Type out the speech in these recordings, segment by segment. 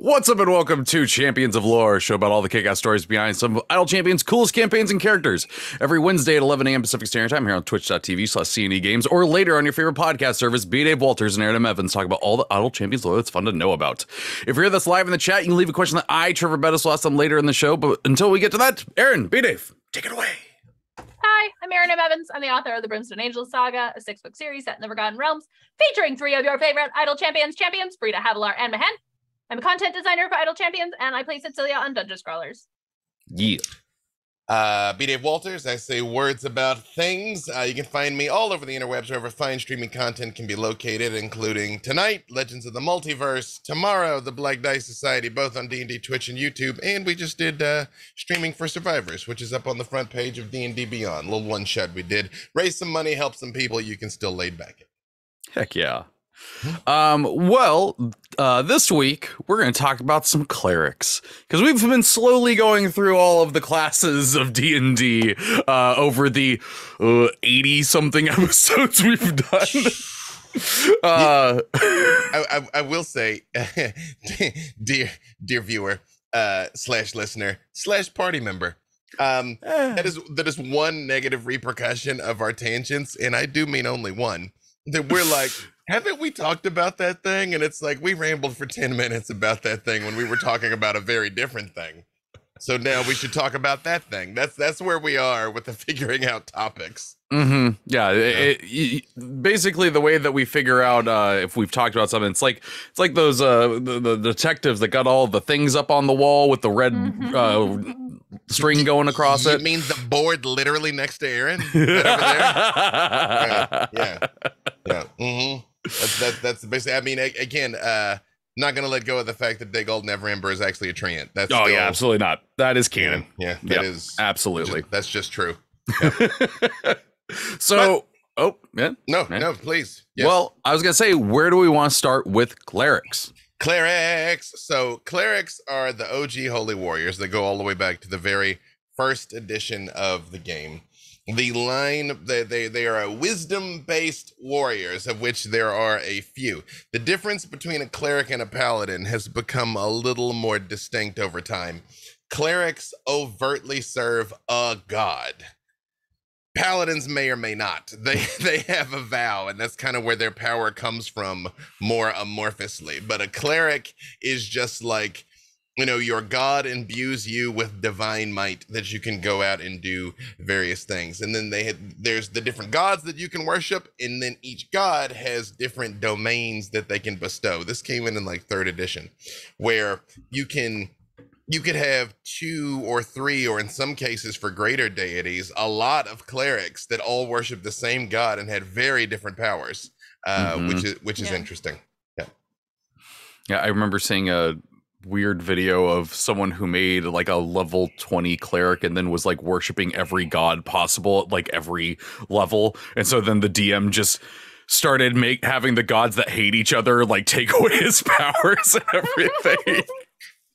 What's up and welcome to Champions of Lore, a show about all the kick-ass stories behind some of Idle Champions' coolest campaigns and characters. Every Wednesday at 11 a.m. Pacific Standard Time here on twitch.tv/CNE Games, or later on your favorite podcast service, B. Dave Walters and Erin M talk about all the Idle Champions lore that's fun to know about. If you're here that's live in the chat, you can leave a question that I, Treavor Bettis, will ask them later in the show, but until we get to that, Erin, B. Dave, take it away. Hi, I'm Erin M. I'm the author of the Brimstone Angels Saga, a 6-book series set in the Forgotten Realms, featuring 3 of your favorite Idle Champions, Frida, Havilar, and Mahen. I'm a content designer for Idle Champions, and I play Cecilia on Dungeon Scrawlers. Yeah. B. Dave Walters, I say words about things. You can find me all over the interwebs wherever fine streaming content can be located, including tonight, Legends of the Multiverse, tomorrow, the Black Dice Society, both on D&D Twitch and YouTube, and we just did streaming for Survivors, which is up on the front page of D&D Beyond. A little one-shot we did. Raise some money, help some people, you can still lay back it. Heck yeah. This week we're going to talk about some clerics because we've been slowly going through all of the classes of D&D over the 80 something episodes we've done. I will say, dear viewer, slash listener, slash party member, that is one negative repercussion of our tangents, and I do mean only one. That we're like, haven't we talked about that thing? And it's like, we rambled for 10 minutes about that thing when we were talking about a very different thing. So now we should talk about that thing. That's where we are with the figuring out topics. Mm-hmm. Yeah. Basically, the way that we figure out if we've talked about something, it's like those the detectives that got all the things up on the wall with the red string going across it. You mean the board literally next to Erin? That over there? Yeah. Mm-hmm. That's basically. I mean, again, not gonna let go of the fact that Dagald Neverember is actually a treant. That's yeah, absolutely not. That is canon. Yeah, that is absolutely. That's just true. Yep. So, No, please. Yes. Well, I was gonna say, where do we want to start with clerics? Clerics. So clerics are the OG holy warriors that go all the way back to the very first edition of the game. The line, they are a wisdom-based warriors, of which there are a few. The difference between a cleric and a paladin has become a little more distinct over time. Clerics overtly serve a god. Paladins may or may not. They have a vow, and that's kind of where their power comes from more amorphously. But a cleric is just like, you know, your god imbues you with divine might that you can go out and do various things. And then there's the different gods that you can worship, and then each god has different domains that they can bestow. This came in like 3rd edition, where you could have 2 or 3, or in some cases for greater deities, a lot of clerics that all worship the same god and had very different powers, which is interesting. Yeah, I remember seeing a weird video of someone who made like a level 20 cleric and then was like worshiping every god possible at like every level, and so then the DM just started having the gods that hate each other like take away his powers and everything.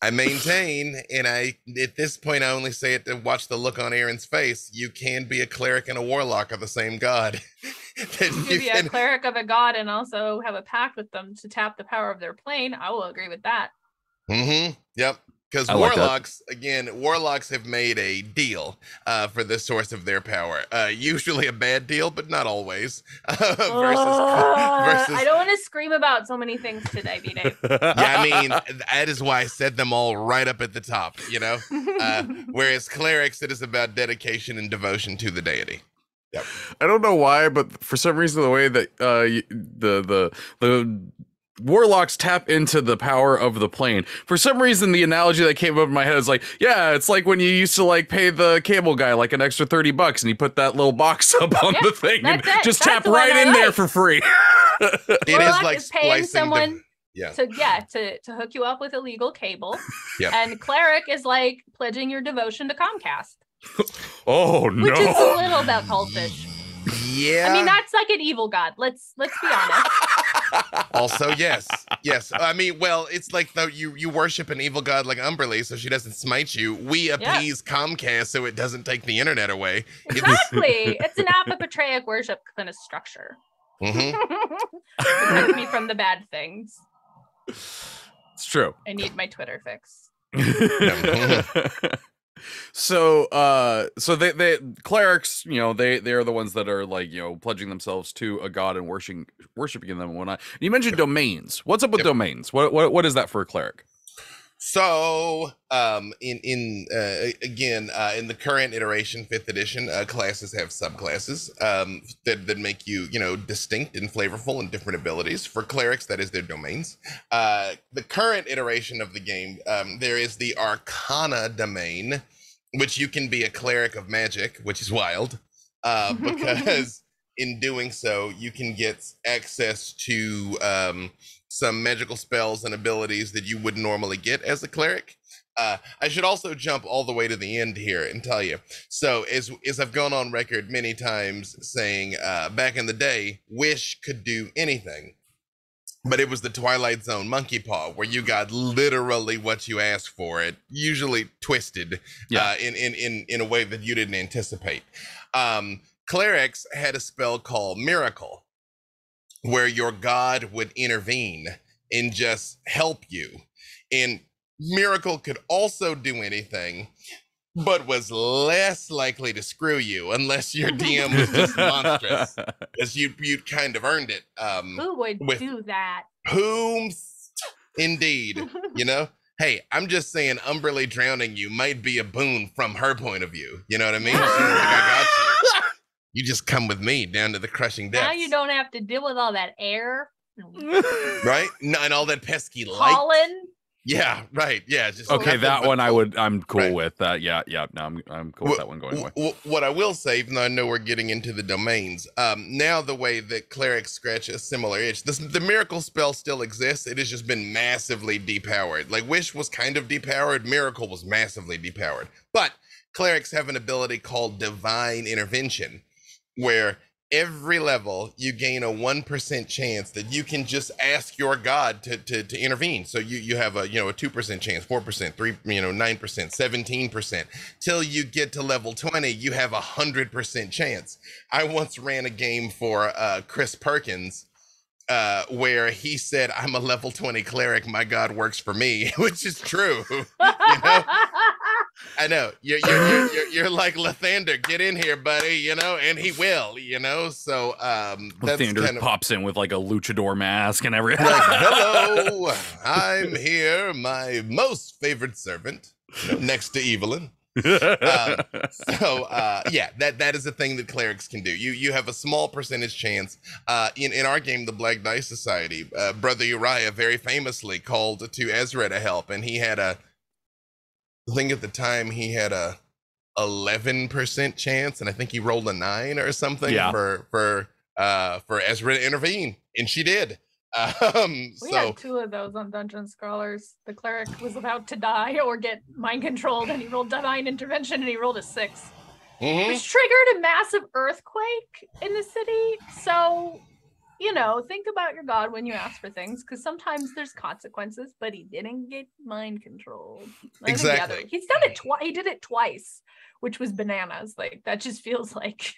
I maintain, and at this point I only say it to watch the look on Erin's face, you can be a cleric and a warlock of the same god. You can be a cleric of a god and also have a pact with them to tap the power of their plane. I will agree with that. Yep. Because warlocks have made a deal for the source of their power. Usually a bad deal, but not always. Versus I don't want to scream about so many things today, B-Dave. Yeah, I mean, that is why I said them all right up at the top, you know? Whereas clerics, it is about dedication and devotion to the deity. Yep. I don't know why, but for some reason, the way that the warlocks tap into the power of the plane. For some reason, the analogy that came up in my head is like, yeah, it's like when you used to like pay the cable guy like an extra $30 and he put that little box up on the thing and just tap right in there for free. It is like paying someone to hook you up with illegal cable. Yep. And cleric is like pledging your devotion to Comcast. Oh no. Which is a little bit cultish. Yeah. I mean, that's like an evil god. Let's be honest. Also, yes. I mean, well, it's like though you worship an evil god like Umberly, so she doesn't smite you. We appease Comcast so it doesn't take the internet away. Exactly. It's an apopatreic worship kind of structure. Protect me from the bad things. It's true. I need my Twitter fix. So they clerics, they're the ones that are like, pledging themselves to a god and worshiping them and whatnot. You mentioned domains. What's up with domains? What is that for a cleric? So, in the current iteration, 5th edition, classes have subclasses that make you, distinct and flavorful and different abilities. For clerics, that is their domains. The current iteration of the game, there is the Arcana Domain, which you can be a cleric of magic, which is wild, because in doing so, you can get access to some magical spells and abilities that you would normally get as a cleric. I should also jump all the way to the end here and tell you. So as I've gone on record many times saying back in the day, Wish could do anything. But it was the Twilight Zone monkey paw where you got literally what you asked for, it usually twisted in a way that you didn't anticipate. Clerics had a spell called Miracle, where your god would intervene and just help you. And Miracle could also do anything, but was less likely to screw you unless your DM was just monstrous, because you'd kind of earned it. Who would do that? Whom? Indeed. Hey, I'm just saying Umberly drowning you might be a boon from her point of view. You know what I mean? She's like, I got you. You just come with me down to the crushing depths. Now you don't have to deal with all that air. Right? And all that pesky light. Pollen. Yeah, right. Yeah. Just okay, that one I'm cool with. Yeah. No, I'm cool with that one going away. What I will say, even though I know we're getting into the domains, now the way that clerics scratch a similar itch, the miracle spell still exists. It has just been massively depowered. Like Wish was kind of depowered, Miracle was massively depowered. But clerics have an ability called Divine Intervention, where every level you gain a 1% chance that you can just ask your god to intervene. So you have a 2% chance, 4%, 3, 9%, 17%. Till you get to level 20, you have 100% chance. I once ran a game for Chris Perkins where he said, I'm a level 20 cleric, my god works for me, which is true. I know you're like Lifeander, get in here, buddy, and he will, so Lifeander kind of pops in with like a luchador mask and everything. Like, hello, I'm here, my most favorite servant, next to Evelyn. That is a thing that clerics can do. You have a small percentage chance. In our game, the Black Dice Society, Brother Uriah very famously called to Ezra to help, and he had I think at the time he had a 11% chance, and I think he rolled a 9 or something for Ezra to intervene, and she did. We had 2 of those on Dungeon Scrawlers. The cleric was about to die or get mind controlled, and he rolled Divine Intervention, and he rolled a 6, which triggered a massive earthquake in the city. So, think about your god when you ask for things, because sometimes there's consequences. But he didn't get mind controlled. Exactly. He's done it twice. He did it twice, which was bananas. Like that just feels like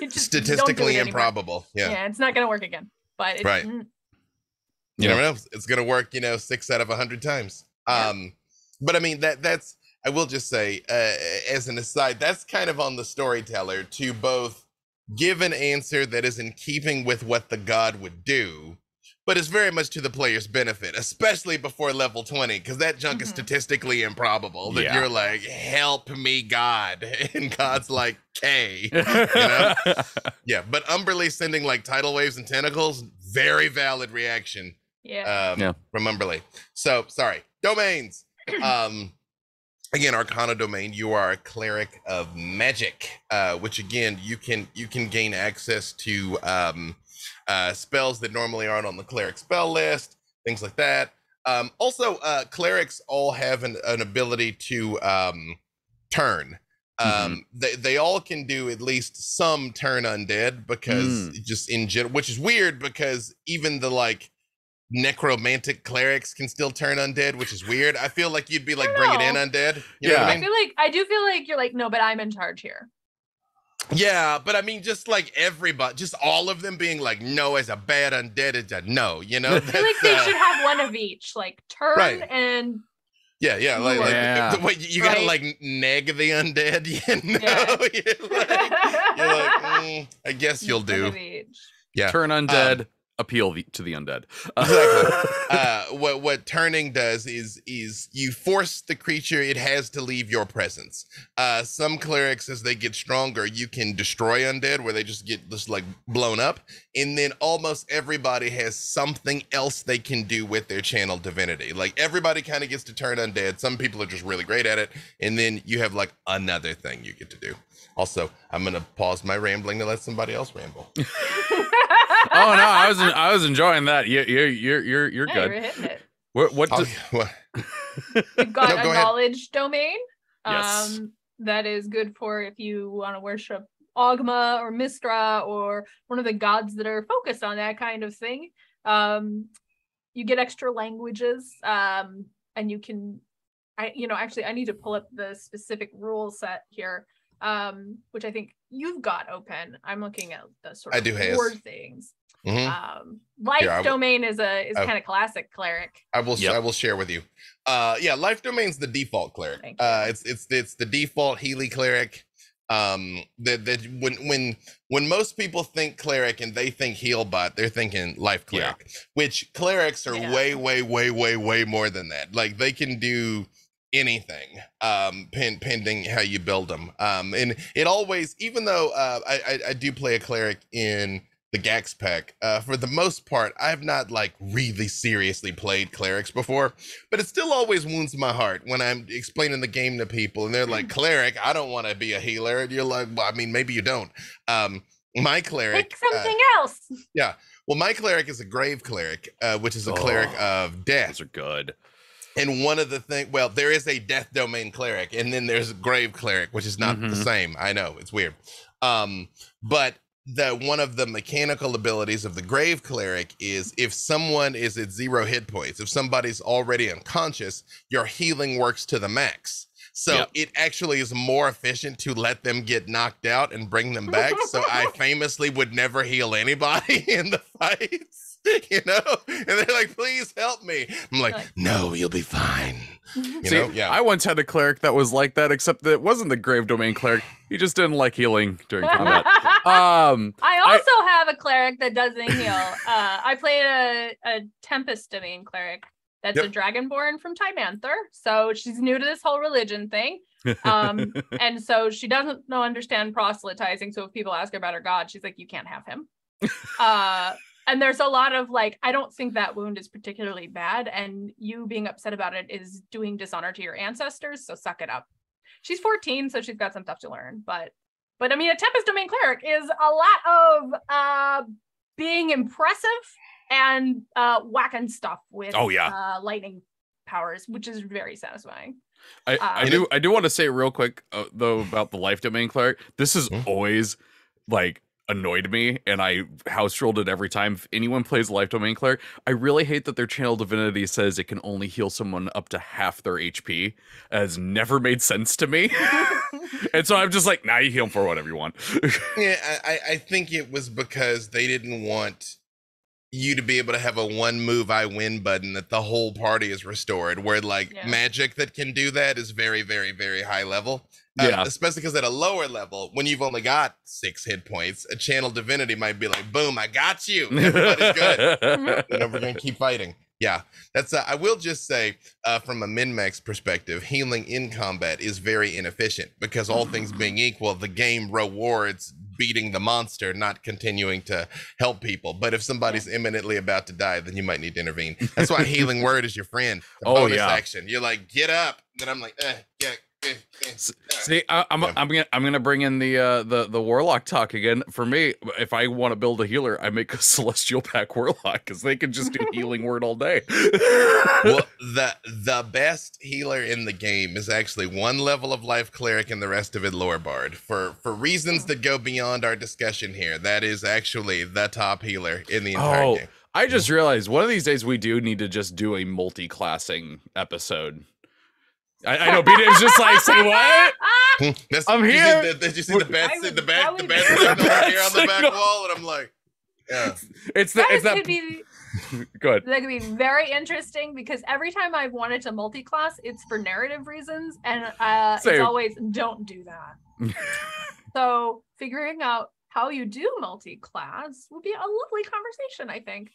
statistically improbable. Yeah, it's not gonna work again. But it's, right. You never know. It's going to work, 6 out of 100 times. But I mean, that's, I will just say, as an aside, that's kind of on the storyteller to both give an answer that is in keeping with what the god would do, but it's very much to the player's benefit, especially before level 20, because that junk is statistically improbable. That you're like, help me, God. And God's like, K. Yeah, but Umberly sending like tidal waves and tentacles, very valid reaction. From Umberly. So sorry, domains. Again, Arcana Domain, you are a cleric of magic, which again you can gain access to spells that normally aren't on the cleric spell list, things like that. Also, clerics all have an ability to turn. They all can do at least some turn undead, because just in general, which is weird because even the like necromantic clerics can still turn undead, which is weird. I feel like you'd be like, bring it in undead. You know what I mean? I do feel like you're like, no, but I'm in charge here. Yeah, but I mean, just like everybody, just all of them being like, no, as a bad undead, it's a no, you know? I feel like they should have one of each, like turn Right. and Yeah, like Yeah. wait, you gotta Right. like neg the undead, you know? Yeah. You're like, I guess you'll one do. of each. Yeah. Turn undead, appeal to the undead. Exactly. What turning does is you force the creature it has to leave your presence. Some clerics, as they get stronger, you can destroy undead where they just get like blown up, and then almost everybody has something else they can do with their channel divinity. Like everybody kind of gets to turn undead. Some people are just really great at it, and then you have like another thing you get to do. Also, I'm gonna pause my rambling to let somebody else ramble. Oh no, I was enjoying that. You're Yeah, good. you're hitting it. What Oh, does, well, We've got No, a go ahead. knowledge domain. Yes. That is good for if you want to worship Ogma or Mistra or one of the gods that are focused on that kind of thing. You get extra languages, and you can. Actually, I need to pull up the specific rule set here, which I think you've got open. I'm looking at the sort I of do, Hayes. board things. mhm. Life Here, domain is I- kind of classic cleric. I will Yep. I will share with you. Yeah, life domain's the default cleric. Thank you. It's the default Healy cleric. That when most people think cleric and they think healbot, they're thinking life cleric, which clerics are Yeah. way more than that. Like they can do anything, pending how you build them. And it always, even though I do play a cleric in the Gax pack, for the most part, I have not like really seriously played clerics before, but it still always wounds my heart when I'm explaining the game to people and they're like, cleric, I don't want to be a healer. And you're like, well, I mean, maybe you don't. My cleric, Pick something else. well, my cleric is a grave cleric, which is a cleric of death. those are good. And one of the things, well, there is a death domain cleric, and then there's a grave cleric, which is not the same. I know, it's weird. But one of the mechanical abilities of the grave cleric is if someone is at 0 hit points, if somebody's already unconscious, your healing works to the max. So Yep. it actually is more efficient to let them get knocked out and bring them back. So I famously would never heal anybody in the fights, you know? And they're like, please help me. I'm like, no, you'll be fine. You See, know? Yeah. I once had a cleric that was like that, except that it wasn't the grave domain cleric. He just didn't like healing during combat. I also have a cleric that doesn't heal. I played a Tempest Domain cleric that's a dragonborn from Timanther. So she's new to this whole religion thing. And so she doesn't understand proselytizing. So if people ask her about her god, she's like, you can't have him. And there's a lot of like, I don't think that wound is particularly bad. And you being upset about it is doing dishonor to your ancestors. So suck it up. She's 14, so she's got some stuff to learn. But I mean, a Tempest Domain cleric is a lot of being impressive and whacking stuff with lightning powers, which is very sasatisfying. I do want to say real quick though about the life domain cleric. This has always like annoyed me, and I house rolled it every time. If anyone plays life domain cleric, I really hate that their channel divinity says it can only heal someone up to half their HP. It has never made sense to me. And so I'm just like, nah, you heal them for whatever you want. Yeah, I think it was because they didn't want you to be able to have a one move I win button that the whole party is restored, where like magic that can do that is very, very, very high level. Especially because at a lower level, when you've only got 6 hit points, a channel divinity might be like, boom, I got you. Everybody's good. You know, we're going to keep fighting. Yeah, that's I will just say from a min-max perspective, healing in combat is very inefficient because all things being equal, the game rewards beating the monster, not continuing to help people. But if somebody's imminently about to die, then you might need to intervene. That's why healing word is your friend. The bonus action. You're like, get up. Then I'm like, See, I'm gonna bring in the warlock talk again. For me, if I want to build a healer, I make a celestial pack warlock because they can just do healing word all day. Well, the best healer in the game is actually one level of life cleric and the rest of it lore bard. For reasons that go beyond our discussion here, that is actually the top healer in the entire game. I just realized one of these days we do need to just do a multi-classing episode. I know Beta is just like, say what? I'm here. Did you see the bat? The bat would- signal here on the back wall, and I'm like, yeah. It's That that. could be Good. that could be very interesting because every time I've wanted to multi-class, it's for narrative reasons, and it's Same. always don't do that. So figuring out how you do multi-class would be a lovely conversation, I think.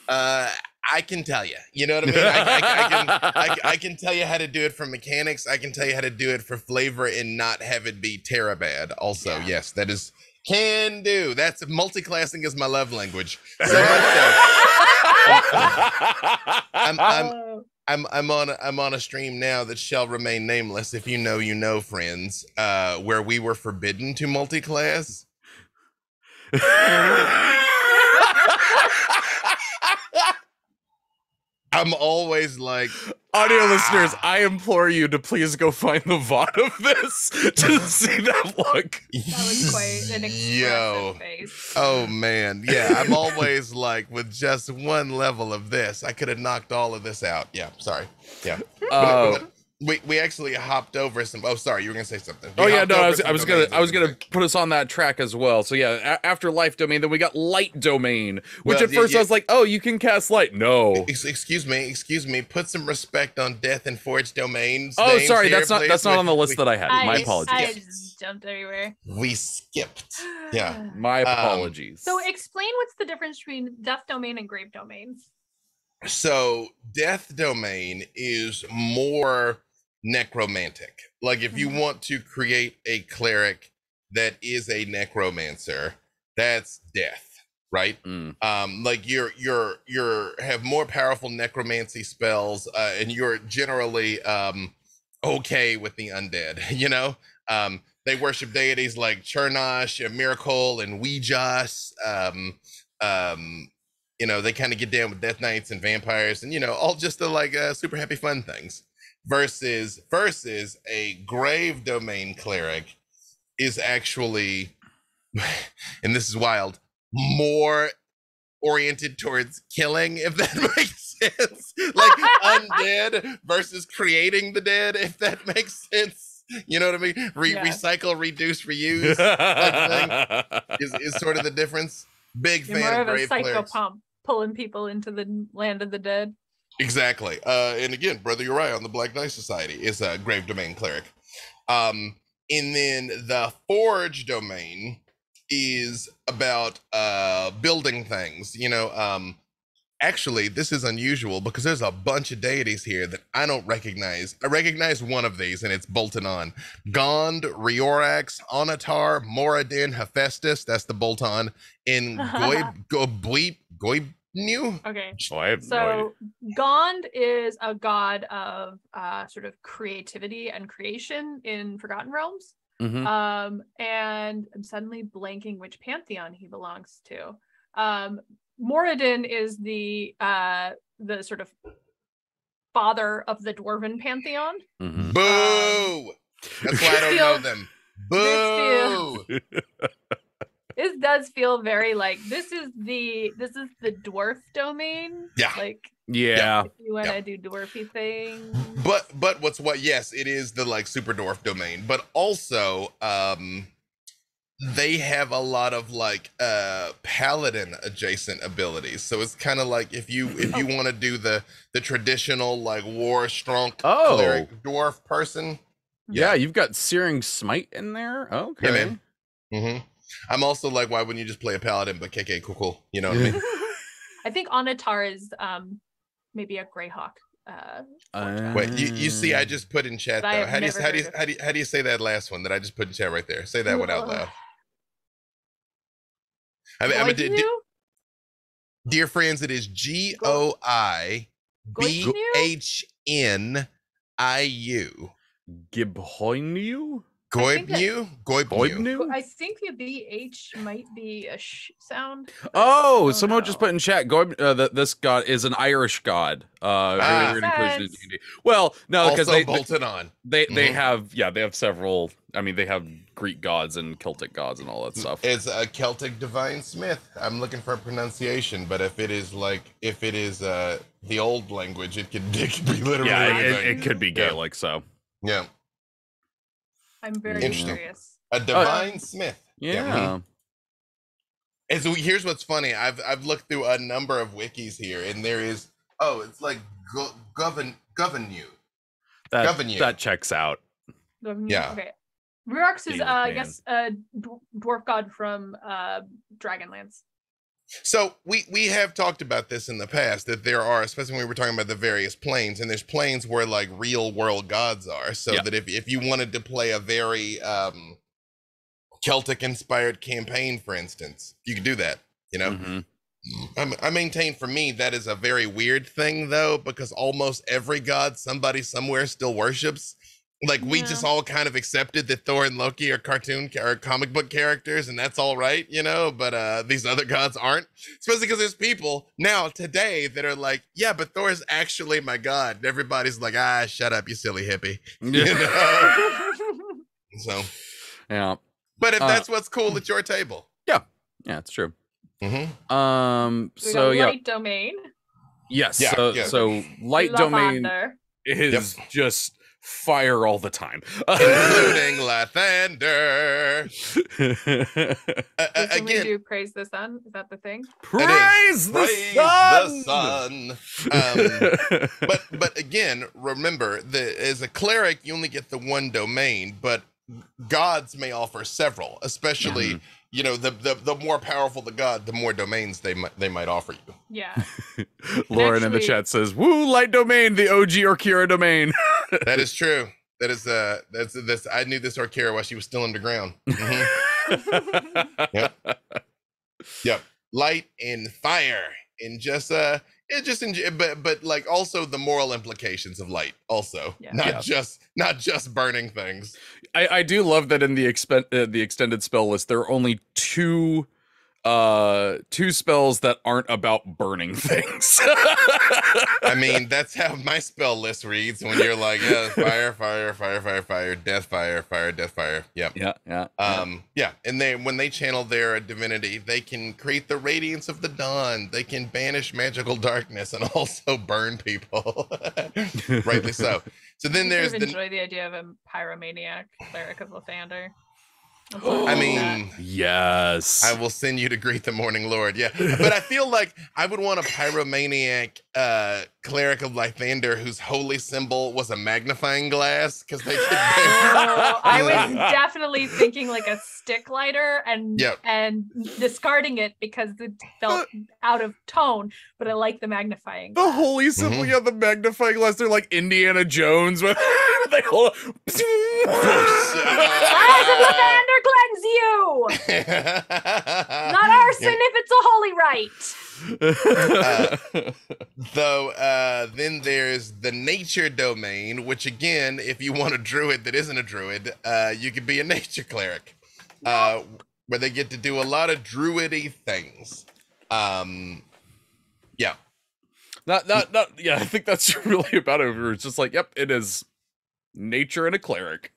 I can tell you. You know what I mean? I can tell you how to do it for mechanics. I can tell you how to do it for flavor and not have it be terra bad. Also, yes, that is can do. That's multi-classing is my love language. So much so. I'm on a stream now that shall remain nameless. If you know, you know, friends. Where we were forbidden to multi-class. I'm always like, audio listeners, I implore you to please go find the VOD of this to see that look. That was quite an expressive face. Oh man, yeah. I'm always like, with just one level of this, I could have knocked all of this out. Yeah, sorry. Yeah. But we actually hopped over some. Oh, sorry, you were gonna say something. I was gonna put us on that track as well. So yeah, after Life Domain, then we got Light Domain, which at first I was like, oh, you can cast light. No. Excuse me. Put some respect on Death and Forge Domains. Oh, sorry, that's not on the list that I had. My apologies. I just jumped everywhere. We skipped. Yeah. My apologies. So explain what's the difference between Death Domain and Grave Domains. So Death Domain is more necromantic. Like if you want to create a cleric that is a necromancer, that's death, right? Like you're have more powerful necromancy spells, and you're generally okay with the undead. You know, they worship deities like Chernosh, Miracle, and Ouijas. You know, they kind of get down with Death Knights and vampires, and you know, all just the like super happy fun things. Versus a Grave Domain cleric is actually, and this is wild, more oriented towards killing, if that makes sense. Like undead versus creating the dead, if that makes sense. You know what I mean? Recycle, reduce, reuse type thing is sort of the difference. Big You're fan more of Grave clerics. Psychopomp, pulling people into the land of the dead. Exactly. And again, Brother Uriah on the Black Knight Society is a Grave Domain cleric. And then the Forge Domain is about building things. You know, actually, this is unusual because there's a bunch of deities here that I don't recognize. I recognize one of these, and it's bolted on. Gond, Riorax, Anatar, Moradin, Hephaestus, that's the bolt on, in Goib. New? Okay. Oh, I have no So Gond is a god of sort of creativity and creation in Forgotten Realms. idea. And I'm suddenly blanking which pantheon he belongs to. Moradin is the sort of father of the dwarven pantheon. Boo! That's why I don't know them. Boo! This does feel very like this is the dwarf domain. Yeah. Like Yeah. if you want to do dwarfy things. But yes, it is the like super dwarf domain. But also, they have a lot of like paladin adjacent abilities. So it's kind of like if you want to do the traditional like war strong cleric dwarf person. Yeah, you've got Searing Smite in there. Okay. Yeah, man. Mm-hmm. I'm also like, why wouldn't you just play a paladin but KK cool? You know what I mean? I think Anatar is maybe a Greyhawk. Wait, you see, I just put in chat But though. I've How never heard do you say that last one that I just put in chat right there? Say that one out loud. Dear friends, it is GOIBHNIU. Gibhoinu? Goibnu? I think the BH might be a sound. Oh, someone just put in chat. This god is an Irish god. Well, no, because they bolted on. They have several. I mean, they have Greek gods and Celtic gods and all that stuff. It's a Celtic divine smith. I'm looking for a pronunciation, but if it is the old language, it could be literally. Yeah, it could be Gaelic. So yeah. I'm very Interesting. curious. A divine smith. Yeah. And so here's what's funny. I've looked through a number of wikis here, and there is it's like govern you. That checks out. Yeah. Okay. Ruarx is Deal with I man. guess a dwarf god from Dragonlance. So we have talked about this in the past, that there are, especially when we were talking about the various planes, and there's planes where like real world gods are. So that if you wanted to play a very Celtic inspired campaign, for instance, you could do that, you know. Mm-hmm. I maintain, for me, that is a very weird thing though, because almost every god somebody somewhere still worships. Like we just all kind of accepted that Thor and Loki are cartoon or comic book characters, and that's all right, you know, but these other gods aren't. Especially because there's people now today that are like, yeah, but Thor is actually my god. And everybody's like, shut up, you silly hippie. You know? So yeah. But if that's what's cool at your table. Yeah, it's true. Mm-hmm. So Light Domain. Yes. Yeah, So Light Domain is just fire all the time, including Lifeander. Can we do Praise the Sun? Is that the thing? Praise the sun. But again, remember that as a cleric, you only get the one domain, but gods may offer several. Especially, you know, the more powerful the god, the more domains they might offer you. Yeah. Lauren in the chat says, "Woo, Light Domain, the OG Orkira domain." That is true. That is that's I knew this Orkira while she was still underground. Mm-hmm. Yep. Light and fire, and just but like also the moral implications of light also, not just burning things. I do love that in the extended spell list there are only two spells that aren't about burning things. I mean, that's how my spell list reads when you're like, fire, death, fire, death, fire. Yep. Yeah. And when they channel their divinity, they can create the radiance of the dawn. They can banish magical darkness and also burn people. Rightly so. So then there's enjoy the idea of a pyromaniac cleric of Lifeander. I mean, yes, I will send you to greet the morning lord. Yeah, but I feel like I would want a pyromaniac cleric of Lifeander whose holy symbol was a magnifying glass, because they could. I was definitely thinking like a stick lighter and discarding it because it felt out of tone. But I like the magnifying glass. The holy symbol, the magnifying glass. They're like Indiana Jones. They hold. Eyes of Lifeander cleanse you. Not arson if it's a holy rite. Then there's the nature domain, which again, if you want a druid that isn't a druid, you could be a nature cleric, where they get to do a lot of druidy things. I think that's really about it. It's just like, it is nature and a cleric.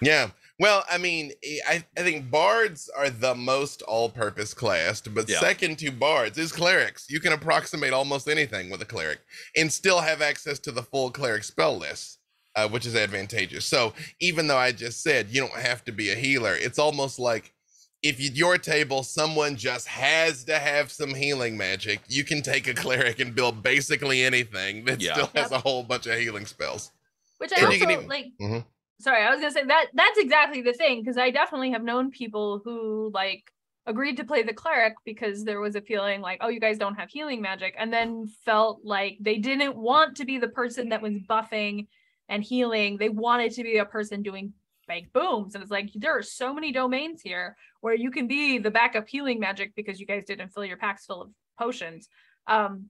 Yeah. Well, I mean, I think bards are the most all-purpose class, but second to bards is clerics. You can approximate almost anything with a cleric and still have access to the full cleric spell list, which is advantageous. So even though I just said you don't have to be a healer, it's almost like if at your table someone just has to have some healing magic, you can take a cleric and build basically anything that still has a whole bunch of healing spells. Which I also like. Mm-hmm. Sorry, I was gonna say that's exactly the thing, because I definitely have known people who like agreed to play the cleric because there was a feeling like, oh, you guys don't have healing magic, and then felt like they didn't want to be the person that was buffing and healing. They wanted to be a person doing big booms, and it's like there are so many domains here where you can be the backup healing magic because you guys didn't fill your packs full of potions, and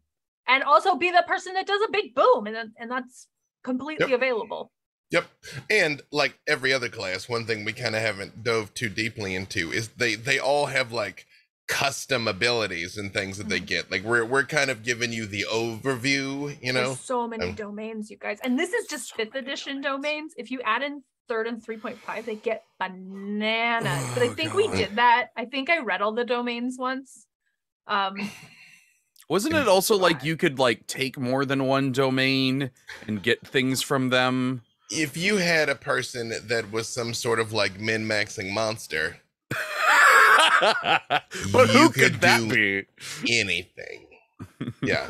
also be the person that does a big boom, and that's completely available. Yep. And like every other class, one thing we kind of haven't dove too deeply into is they all have like custom abilities and things that they get. Like we're kind of giving you the overview, you know. There's so many domains, you guys. And this is just 5th edition domains. If you add in 3rd and 3.5, they get bananas. But I think we did that. I think I read all the domains once. Wasn't it also like you could like take more than one domain and get things from them? if you had a person that was some sort of like min-maxing monster, but who you could that be? Anything. Yeah.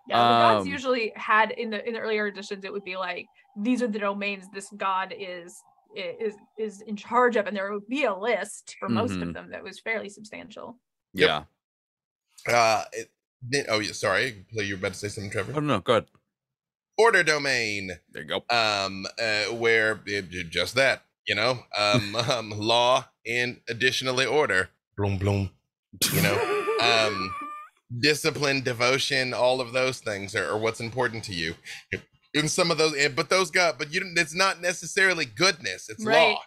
Yeah, the gods usually had in the earlier editions, it would be like, these are the domains this god is in charge of, and there would be a list for most of them that was fairly substantial. Yeah. Sorry, you were about to say something, Trevor? Oh no, go ahead. Order domain. There you go. Where just that, you know, law and additionally order. Bloom bloom. You know, discipline, devotion, all of those things are what's important to you. In some of those, but it's not necessarily goodness. It's law.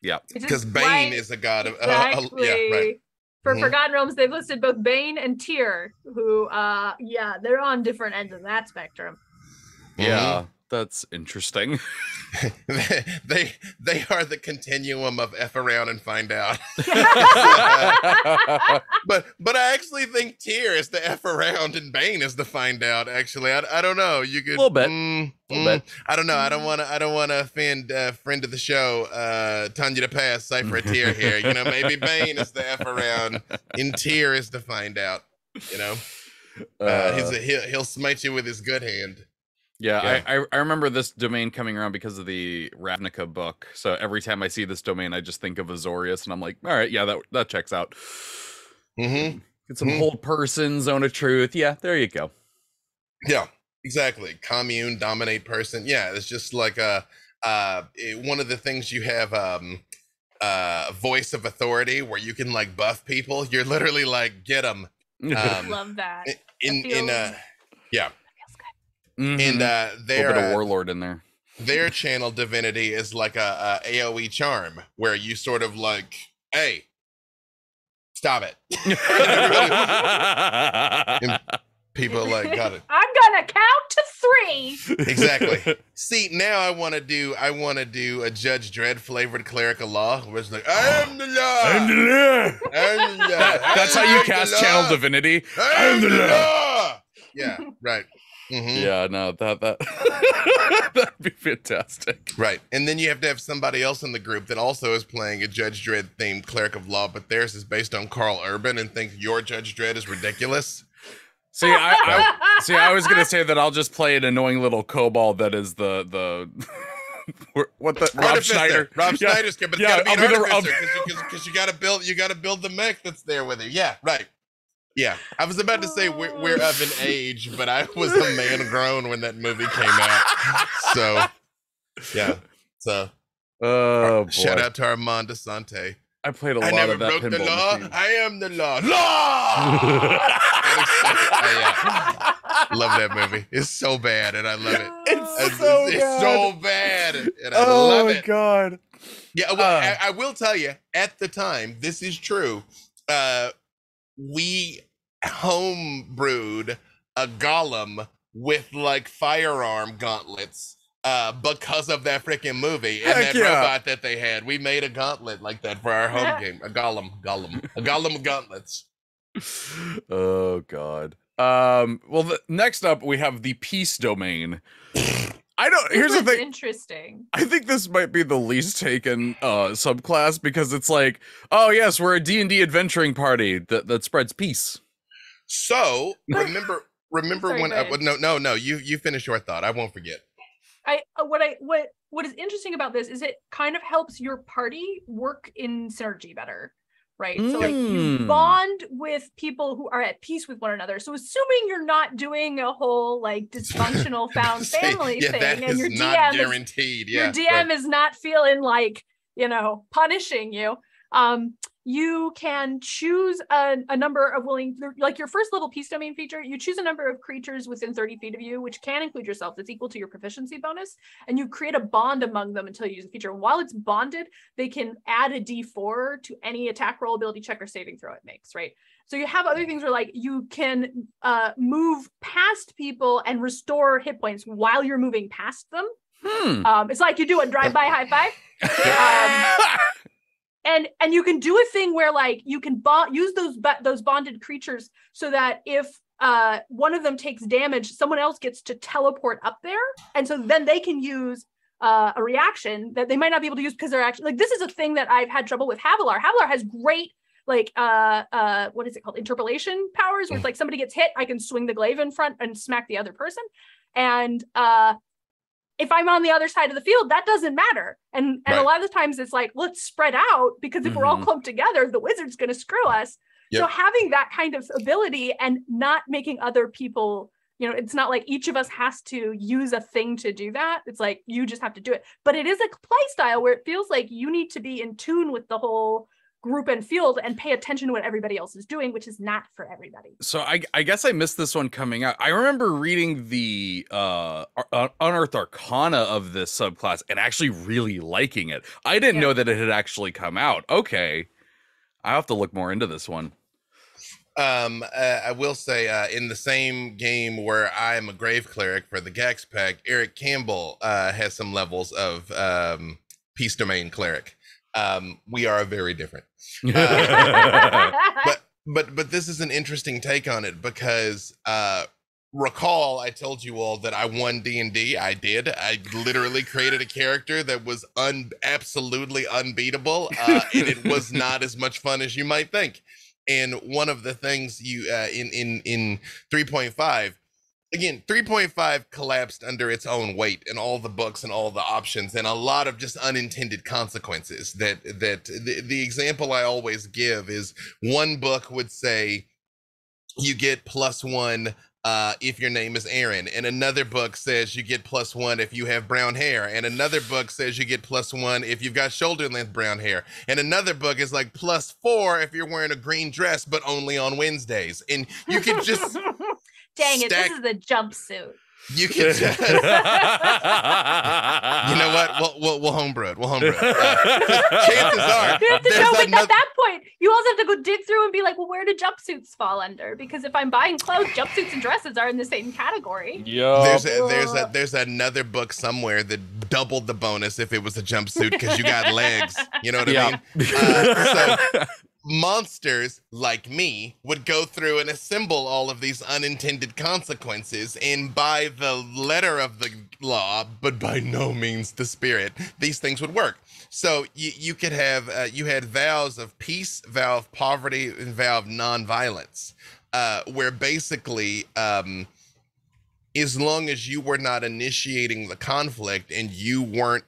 Yeah, because Bane is a god of exactly. Yeah, right. For Forgotten Realms, they've listed both Bane and Tyr, who they're on different ends of that spectrum. Yeah, that's interesting. they are the continuum of F around and find out. but I actually think Tyr is the F around and Bane is the find out. Actually, I don't know. You could a little bit. I don't know. I don't want to offend friend of the show, Tanya to Pass, Cypher Tyr here. You know, maybe Bane is the F around and Tyr is the find out. You know, he'll smite you with his good hand. Yeah. I remember this domain coming around because of the Ravnica book. So every time I see this domain, I just think of Azorius, and I'm like, all right, yeah, that checks out. Get some hold person, zone of truth. Yeah, there you go. Yeah, exactly. Commune, dominate person. Yeah, it's just like one of the things you have voice of authority, where you can like buff people. You're literally like, get them. Love that. Yeah. And their a little bit of warlord in there. Their channel divinity is like a AoE charm, where you sort of like, hey, stop it. And people like, got it. I'm gonna count to 3. Exactly. See, now I want to do a Judge Dredd flavored Cleric of Law, where it's like, I am the law. I'm the law. I'm the law. That's how you cast channel divinity. I am the law. Yeah, right. Yeah, no, that'd be fantastic. Right. And then you have to have somebody else in the group that also is playing a Judge Dredd themed Cleric of Law, but theirs is based on Carl Urban, and think your Judge Dredd is ridiculous. See, I was gonna say that I'll just play an annoying little kobold that is the Rob Schneider. Rob Schneider's kid, but it's gotta be an artificer, because you gotta build the mech that's there with you. Yeah, right. Yeah, I was about to say we're of an age, but I was a man grown when that movie came out. So, yeah. So, shout out to Armand Desante. I played a lot of that. I never broke the law. Machine. I am the law. Law. Love that movie. It's so bad, and I love it. It's so bad, and I love it. Oh my god. Yeah. Well, I will tell you. At the time, this is true. We homebrewed a golem with like firearm gauntlets because of that freaking movie and that robot that they had. We made a gauntlet like that for our home game. A golem of gauntlets. Oh god. Well, next up we have the peace domain. Here's the thing. Interesting. I think this might be the least taken subclass, because it's like, oh yes, we're a D&D adventuring party that spreads peace. So remember Sorry, when no, you finish your thought. I won't forget. What is interesting about this is it kind of helps your party work in synergy better. Right. So like you bond with people who are at peace with one another. So assuming you're not doing a whole like dysfunctional found family thing, and your DM guaranteed. Your DM is not feeling like, punishing you. You can choose a number of like your first level peace domain feature, you choose a number of creatures within 30 feet of you, which can include yourself, that's equal to your proficiency bonus, and you create a bond among them until you use a feature. While it's bonded, they can add a d4 to any attack roll, ability check, or saving throw it makes, right? So you have other things where like you can move past people and restore hit points while you're moving past them. It's like you do a drive-by high five. And you can do a thing where like you can use those bonded creatures so that if one of them takes damage, someone else gets to teleport up there, and so then they can use a reaction that they might not be able to use because they're actually like, this is a thing that I've had trouble with Havilar. Havilar has great like what is it called, interpolation powers, where it's like somebody gets hit, I can swing the glaive in front and smack the other person, and if I'm on the other side of the field, that doesn't matter. And a lot of the times it's like, let's spread out, because if we're all clumped together, the wizard's going to screw us. So having that kind of ability and not making other people, you know, it's not like each of us has to use a thing to do that. It's like, you just have to do it. But it is a play style where it feels like you need to be in tune with the whole group and field and pay attention to what everybody else is doing, which is not for everybody. So I guess I missed this one coming out. I remember reading the Unearthed Arcana of this subclass and actually really liking it. I didn't know that it had actually come out. Okay. I have to look more into this one. I will say, in the same game where I'm a Grave Cleric for the Gax pack, Eric Campbell has some levels of Peace Domain Cleric. We are very different. But this is an interesting take on it, because recall I told you all that I won D&D. I did. I literally created a character that was absolutely unbeatable, and it was not as much fun as you might think. And one of the things you in 3.5, again, 3.5 collapsed under its own weight and all the books and all the options and a lot of just unintended consequences. That the example I always give is, one book would say you get +1 if your name is Erin, and another book says you get +1 if you have brown hair, and another book says you get +1 if you've got shoulder length brown hair, and another book is like +4 if you're wearing a green dress but only on Wednesdays. And you could just dang it, this is the jumpsuit. You can just, you know what? We'll homebrew it. Chances are, you have to know, but at that point, you also have to go dig through and be like, well, where do jumpsuits fall under? Because if I'm buying clothes, jumpsuits and dresses are in the same category. Yeah. There's another book somewhere that doubled the bonus if it was a jumpsuit because you got legs. You know what I mean? So monsters like me would go through and assemble all of these unintended consequences, and by the letter of the law, but by no means the spirit, these things would work. So you could have you had vows of peace, vow of poverty, and vow of non-violence, where basically as long as you were not initiating the conflict and you weren't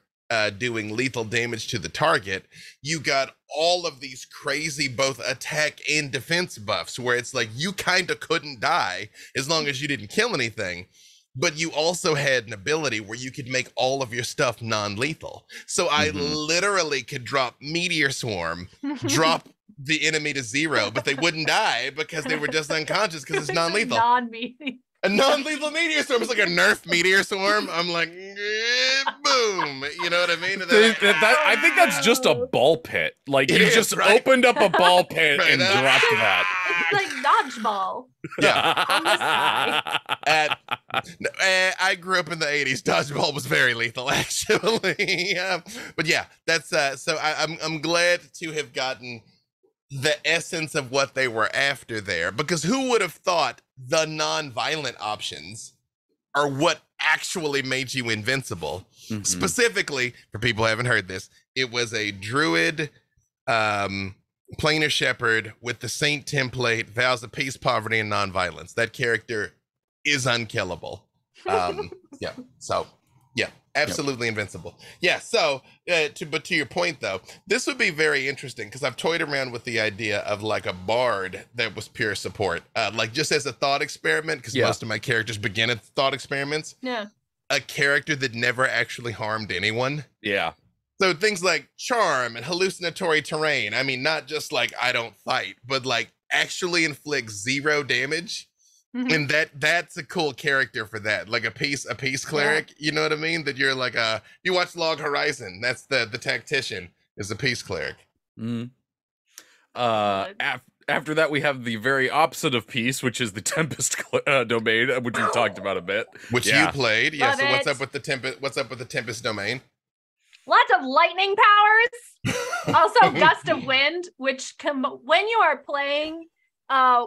doing lethal damage to the target, you got all of these crazy both attack and defense buffs, where it's like you kind of couldn't die as long as you didn't kill anything, but you also had an ability where you could make all of your stuff non-lethal. So I literally could drop Meteor Swarm, drop the enemy to 0, but they wouldn't die because they were just unconscious because it's non-lethal. A non-lethal meteor swarm is like a Nerf meteor swarm. I'm like, boom. You know what I mean? I think that's just a ball pit. Like, you just opened up a ball pit and dropped that. It's like dodgeball. Yeah. I grew up in the 80s. Dodgeball was very lethal, actually. But yeah, that's so I'm glad to have gotten the essence of what they were after there, because who would have thought the non-violent options are what actually made you invincible? Specifically, for people who haven't heard this, it was a druid planar shepherd with the saint template, vows of peace, poverty, and non-violence. That character is unkillable. Absolutely invincible. Yeah, so to your point though, this would be very interesting because I've toyed around with the idea of like a bard that was pure support, like just as a thought experiment, because most of my characters begin as thought experiments. Yeah. A character that never actually harmed anyone. Yeah. So things like charm and hallucinatory terrain. I mean, not just like I don't fight, but like actually inflicts 0 damage. And that's a cool character for that, like a peace cleric. You know what I mean? That you're like you watch Log Horizon. That's the tactician is a peace cleric. After that, we have the very opposite of peace, which is the Tempest Domain, which we talked about a bit. Which you played, yeah. Love so what's it. up with the Tempest? What's up with the Tempest Domain? Lots of lightning powers. Also, gust of wind, which when you are playing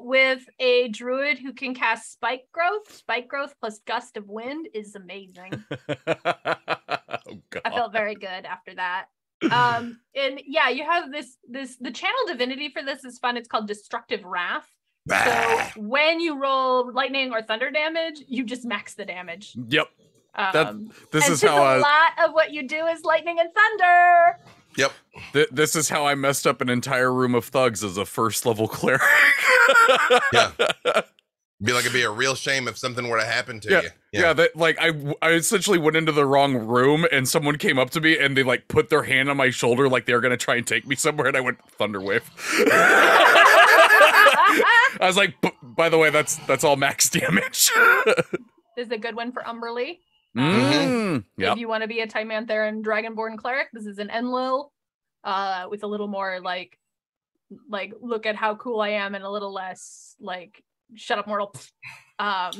with a druid who can cast spike growth. Spike growth plus gust of wind is amazing. Oh, God. I felt very good after that. And yeah, you have the channel divinity for this is fun. It's called Destructive Wrath. So when you roll lightning or thunder damage, you just max the damage. Yep. This is how how a lot of what you do is lightning and thunder. Yep. This is how I messed up an entire room of thugs as a first level cleric. Yeah. It'd be a real shame if something were to happen to you. Yeah, I essentially went into the wrong room and someone came up to me and they like put their hand on my shoulder like they were gonna try and take me somewhere and I went Thunderwave. I was like, by the way, that's all max damage. This is a good one for Umberly. Yep. If you want to be a Tymanthera and Dragonborn cleric, this is an Enlil with a little more like look at how cool I am and a little less like shut up mortal. I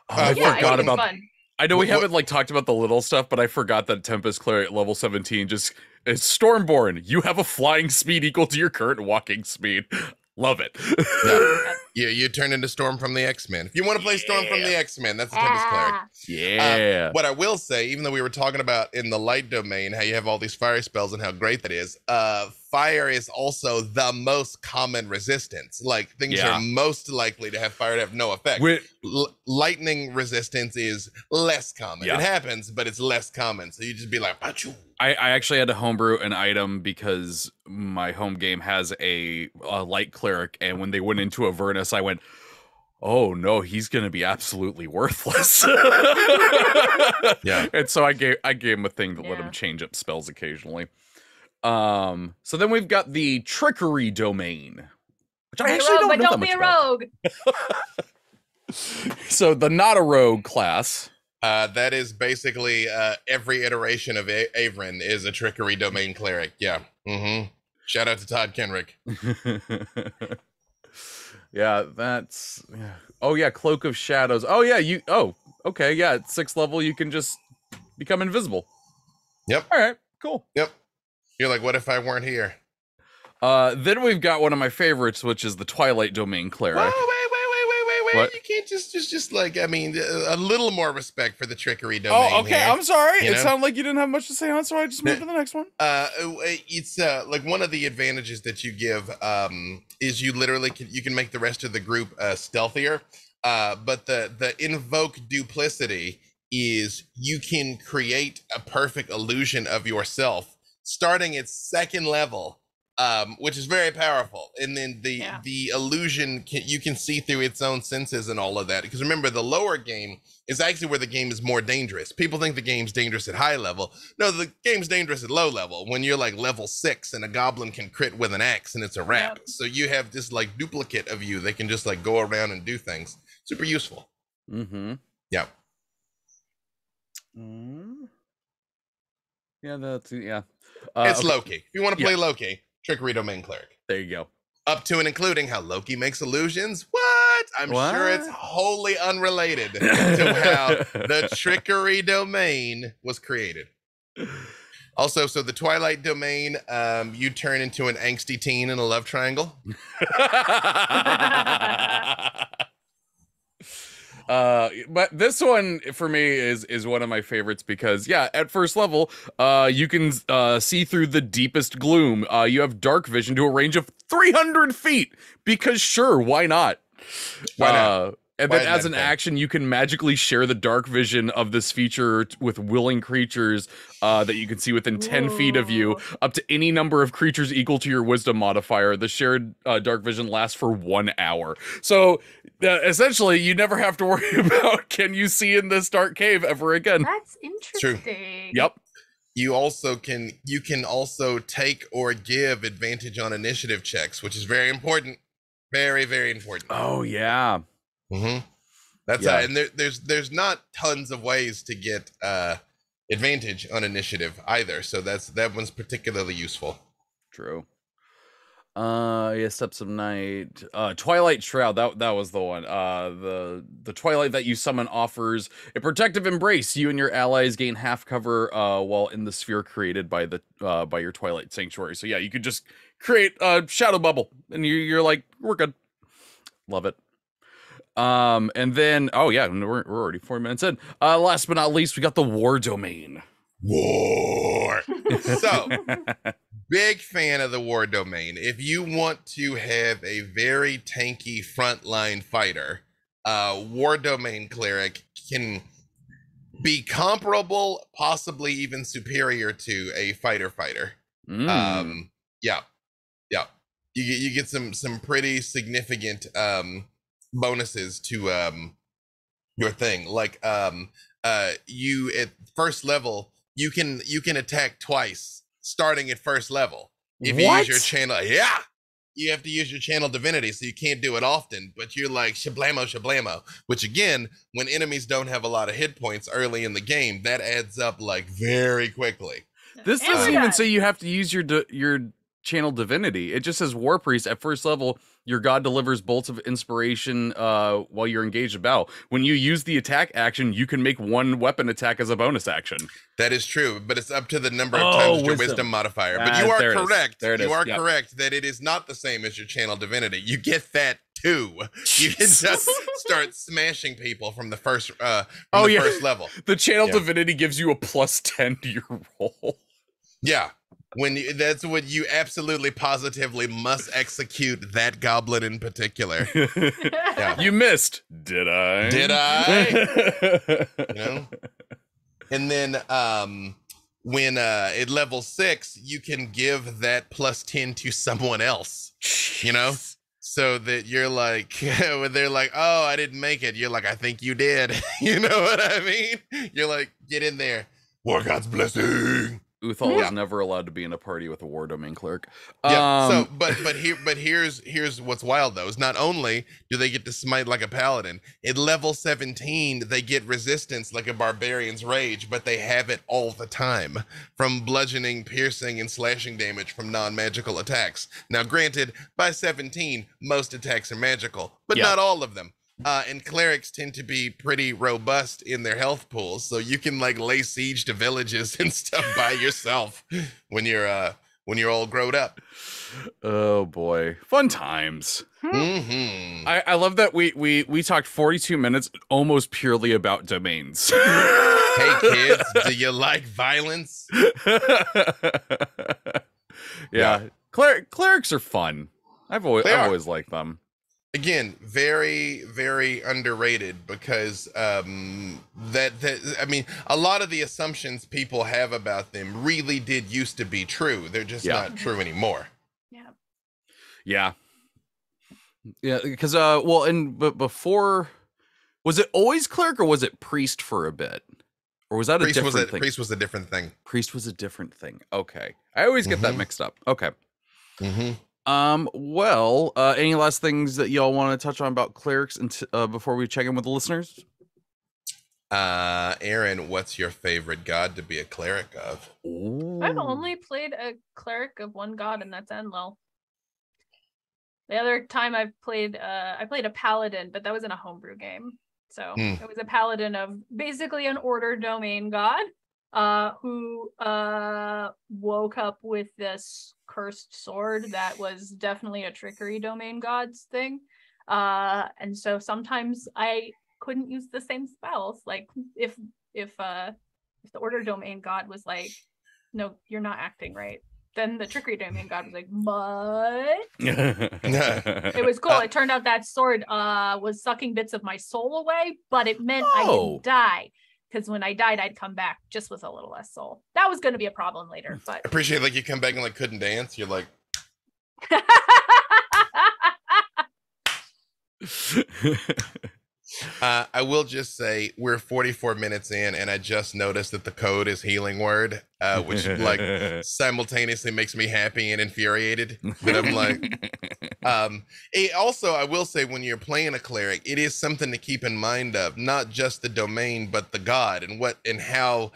forgot about fun. I know we haven't like talked about the little stuff, but I forgot that Tempest Cleric level 17 just is Stormborn. You have a flying speed equal to your current walking speed. Love it. Yeah, you turn into Storm from the X-Men. If you want to play Storm from the X-Men, that's a Tempest Cleric. Yeah. What I will say, even though we were talking about in the light domain, how you have all these fire spells and how great that is, fire is also the most common resistance. Like, things are most likely to have fire to have no effect. Lightning resistance is less common. It happens, but it's less common. So you just be like, achoo. I actually had to homebrew an item because my home game has a light cleric, and when they went into Avernus, I went, oh no, he's gonna be absolutely worthless. Yeah. And so I gave him a thing that let him change up spells occasionally. So then we've got the Trickery Domain. Which I actually don't know don't be a rogue. So the not a rogue class. That is basically every iteration of Averin is a Trickery Domain cleric. Yeah. Mm-hmm. Shout out to Todd Kenrick. Yeah, that's... Yeah. Oh, yeah, Cloak of Shadows. Oh, yeah, okay, yeah, at 6th level, you can just become invisible. Yep. All right, cool. Yep. You're like, what if I weren't here? Then we've got one of my favorites, which is the Twilight Domain cleric. Whoa, wait. What? You can't just like, I mean, a little more respect for the Trickery Domain. Oh, okay, here, I'm sorry. you know? It sounded like you didn't have much to say on it, so I just moved to the next one. It's like one of the advantages that you give is you literally you can make the rest of the group stealthier. But the invoke duplicity is you can create a perfect illusion of yourself starting at 2nd level. Which is very powerful, and then the illusion you can see through its own senses and all of that. Because remember, the lower game is actually where the game is more dangerous. People think the game's dangerous at high level. No, the game's dangerous at low level. When you're like level 6 and a goblin can crit with an axe and it's a wrap. Yep. So you have this like duplicate of you. They can just like go around and do things. Super useful. Mm-hmm. Yeah. Yeah, that's it's okay. Loki. If you want to play Loki. Trickery Domain Cleric. There you go. Up to and including how Loki makes illusions. What? I'm sure it's wholly unrelated to how the Trickery Domain was created. Also, so the Twilight Domain, you turn into an angsty teen in a love triangle. But this one for me is one of my favorites because at 1st level, you can see through the deepest gloom. You have dark vision to a range of 300 feet because sure, why not? Why not? And then as an action, you can magically share the dark vision of this feature with willing creatures that you can see within 10 feet of you, up to any number of creatures equal to your wisdom modifier. The shared dark vision lasts for 1 hour. So essentially, you never have to worry about can you see in this dark cave ever again. That's interesting. True. Yep. You can also take or give advantage on initiative checks, which is very important. Very, very important. Oh, yeah. Mm-hmm. That's and there's not tons of ways to get advantage on initiative either, so that one's particularly useful. True. Steps of Night. Twilight Shroud. That was the one. The Twilight that you summon offers a protective embrace. You and your allies gain half cover while in the sphere created by by your Twilight Sanctuary. So yeah, you could just create a shadow bubble, and you're like, we're good. Love it. And then we're already 4 minutes in. Last but not least, we got the War Domain. War. So, big fan of the War Domain. If you want to have a very tanky frontline fighter, War Domain Cleric can be comparable, possibly even superior to a fighter. Yeah. You get some pretty significant bonuses to your thing. Like you at first level, you can attack twice starting at first level. If you use your channel, you have to use your channel divinity, so you can't do it often, but you're like shablamo, which again, when enemies don't have a lot of hit points early in the game, that adds up like very quickly. This doesn't even say you have to use your channel divinity. It just says War Priest at first level. Your god delivers bolts of inspiration while you're engaged in battle. When you use the attack action, you can make one weapon attack as a bonus action. That is true, but it's up to the number of times your wisdom modifier. But you are correct. You are correct that it is not the same as your channel divinity. You get that too. You can just start smashing people from the first first level. The channel divinity gives you a +10 to your roll. Yeah. That's what you absolutely positively must execute, that goblin in particular. Yeah. You missed. Did I? You know? And then when at level 6, you can give that +10 to someone else. You know? So that you're like, when they're like, oh, I didn't make it, you're like, I think you did. You know what I mean? You're like, get in there. War God's blessing. Uthal is never allowed to be in a party with a War Domain cleric. So, here's what's wild though, is not only do they get to smite like a paladin, at level 17 they get resistance like a barbarian's rage, but they have it all the time from bludgeoning, piercing, and slashing damage from non-magical attacks. Now, granted, by 17 most attacks are magical, but not all of them. And clerics tend to be pretty robust in their health pools, so you can like lay siege to villages and stuff by yourself when you're all grown up. Oh boy, fun times. Mm-hmm. I love that we talked 42 minutes almost purely about domains. Hey kids, do you like violence? Yeah. Clerics are fun. I've always liked them. Again, very, very underrated because I mean, a lot of the assumptions people have about them really did used to be true. They're just not true anymore. Yeah, because but before, was it always cleric or was it priest for a bit? Or was that a different thing? Priest was a different thing. Priest was a different thing. Okay. I always get that mixed up. Okay. Mm-hmm. Any last things that y'all want to touch on about clerics before we check in with the listeners? Erin, what's your favorite god to be a cleric of? Ooh. I've only played a cleric of one god, and that's Enlil. The other time I played a paladin, but that was in a homebrew game. So it was a paladin of basically an order domain god, who woke up with this cursed sword that was definitely a trickery domain god's thing. And so sometimes I couldn't use the same spells. Like if the order domain god was like, no, you're not acting right, then the trickery domain god was like, what? It was cool. It turned out that sword was sucking bits of my soul away, but it meant I didn't die. Because when I died, I'd come back just with a little less soul. That was going to be a problem later, but... I appreciate like you come back and like couldn't dance. You're like... I will just say we're 44 minutes in and I just noticed that the code is healing word, which like simultaneously makes me happy and infuriated. But I'm like, also I will say when you're playing a cleric, it is something to keep in mind of not just the domain, but the god and how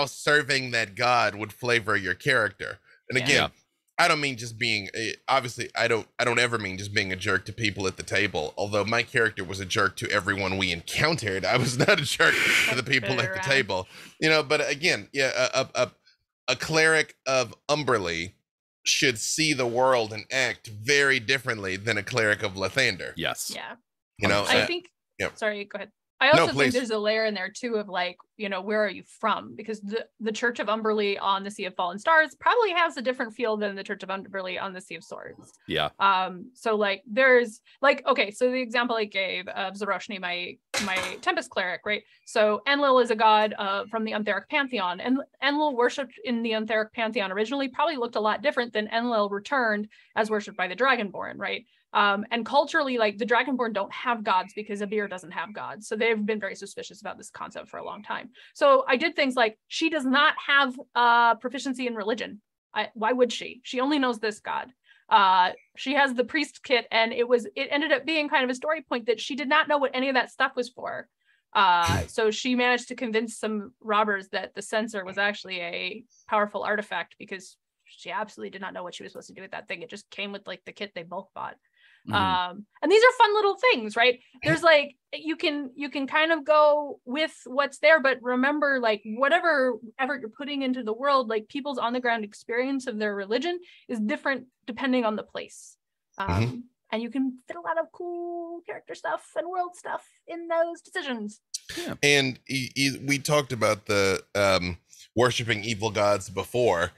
serving that god would flavor your character. And again, I don't mean just being obviously I don't ever mean just being a jerk to people at the table. Although my character was a jerk to everyone we encountered, I was not a jerk to the people at the table. You know, but again, yeah, a cleric of Umberly should see the world and act very differently than a cleric of Lifeander. Yes. Yeah. You know, I think sorry, go ahead. I also think there's a layer in there too of like, you know, where are you from? Because the Church of Umberly on the Sea of Fallen Stars probably has a different feel than the Church of Umberly on the Sea of Swords. Yeah. So like there's like, okay, so the example I gave of Zaroshni, my Tempest cleric, right? So Enlil is a god from the Untheric pantheon, and Enlil worshipped in the Untheric pantheon originally probably looked a lot different than Enlil returned as worshipped by the Dragonborn, right? And culturally, like the Dragonborn don't have gods because Abir doesn't have gods. So they've been very suspicious about this concept for a long time. So I did things like, she does not have proficiency in religion. Why would she? She only knows this god. She has the priest kit, and it ended up being kind of a story point that she did not know what any of that stuff was for. So she managed to convince some robbers that the censer was actually a powerful artifact because she absolutely did not know what she was supposed to do with that thing. It just came with like the kit they both bought. Mm-hmm. And these are fun little things, right? There's like you can kind of go with what's there, but remember, like whatever effort you're putting into the world, like people's on the ground experience of their religion is different depending on the place. And you can fit a lot of cool character stuff and world stuff in those decisions. Yeah. And we talked about the worshiping evil gods before,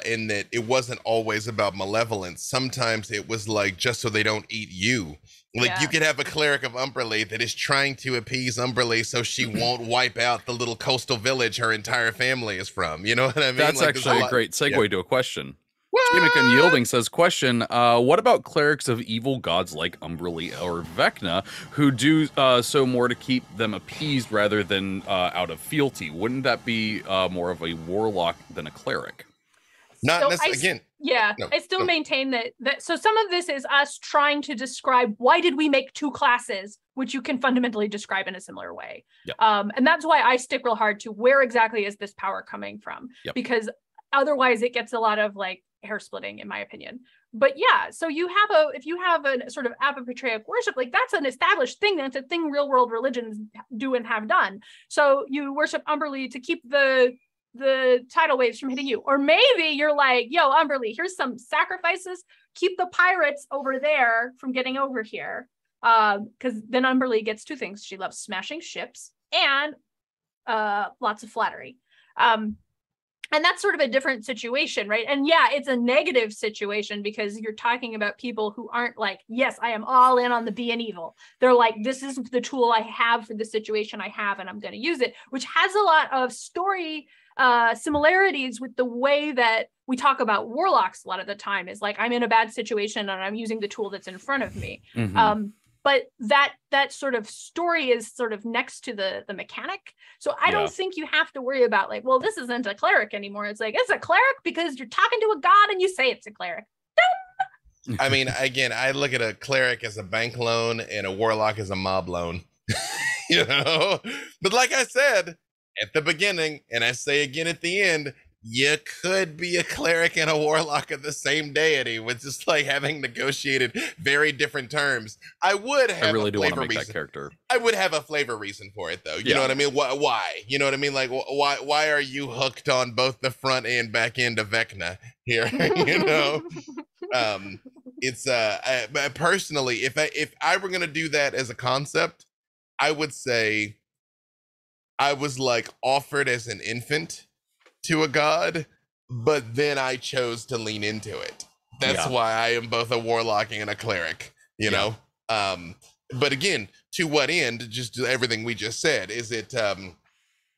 in that it wasn't always about malevolence. Sometimes it was like just so they don't eat you. Like you could have a cleric of Umberly that is trying to appease Umberly so she won't wipe out the little coastal village her entire family is from. You know what I mean? That's like, actually a great segue to a question. Gimmick and Yielding says, question, what about clerics of evil gods like Umberly or Vecna who do so more to keep them appeased rather than out of fealty? Wouldn't that be more of a warlock than a cleric? Not necessarily, I still maintain that so some of this is us trying to describe why did we make two classes, which you can fundamentally describe in a similar way. Yep. And that's why I stick real hard to where exactly is this power coming from? Yep. Because otherwise it gets a lot of like hair splitting in my opinion. But yeah, so if you have a sort of apopatreic worship, like that's an established thing. That's a thing real world religions do and have done. So you worship Umberly to keep the tidal waves from hitting you. Or maybe you're like, yo, Umberly, here's some sacrifices. Keep the pirates over there from getting over here. Because then Umberly gets two things. She loves smashing ships and lots of flattery. And that's sort of a different situation, right? And yeah, it's a negative situation because you're talking about people who aren't like, yes, I am all in on the being evil. They're like, this is the tool I have for the situation I have, and I'm going to use it, which has a lot of story similarities with the way that we talk about warlocks a lot of the time. Is like, I'm in a bad situation and I'm using the tool that's in front of me. But that sort of story is sort of next to the mechanic. So I don't think you have to worry about like, well, this isn't a cleric anymore. It's like, it's a cleric because you're talking to a god and you say it's a cleric. I mean, again, I look at a cleric as a bank loan and a warlock as a mob loan. You know? But like I said at the beginning, and I say again at the end, you could be a cleric and a warlock of the same deity with just like having negotiated very different terms. I would have really do want to flavor make reason. that character. I would have a flavor reason for it though. You know what I mean? Why? You know what I mean? Like why are you hooked on both the front and back end of Vecna here? You know? It's personally, if I were gonna do that as a concept, I would say I was like offered as an infant to a god, but then I chose to lean into it. That's why I am both a warlock and a cleric, you know? But again, to what end? Just everything we just said. Is it, I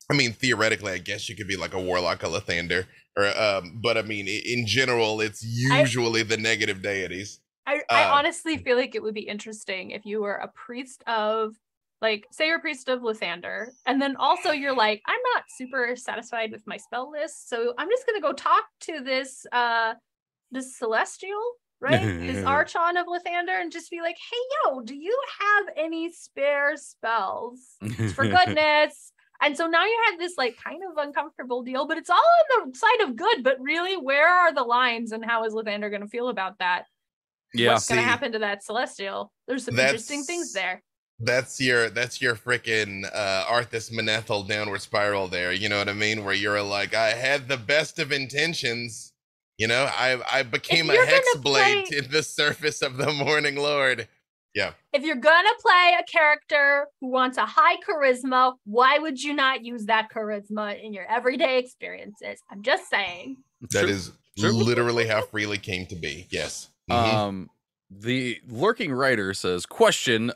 mean, theoretically, I guess you could be like a warlock, a Lifeander, or, but I mean, in general, it's usually the negative deities. I honestly feel like it would be interesting if you were a priest of, like, say you're a priest of Lifeander, and then also you're like, I'm not super satisfied with my spell list, so I'm just gonna go talk to this celestial, right? This Archon of Lifeander, and just be like, hey, yo, do you have any spare spells? For goodness, And so now you have this like kind of uncomfortable deal, but it's all on the side of good. But really, where are the lines and how is Lifeander going to feel about that? Yeah. What's going to happen to that Celestial? There's some interesting things there. That's your freaking Arthas Menethil downward spiral there. You know what I mean? Where you're like, I had the best of intentions. You know, I became a hexblade in the surface of the Morning Lord. Yeah. If you're gonna play a character who wants a high charisma, why would you not use that charisma in your everyday experiences? I'm just saying. That is literally how Freely came to be. Yes. Mm-hmm. The lurking writer says, question,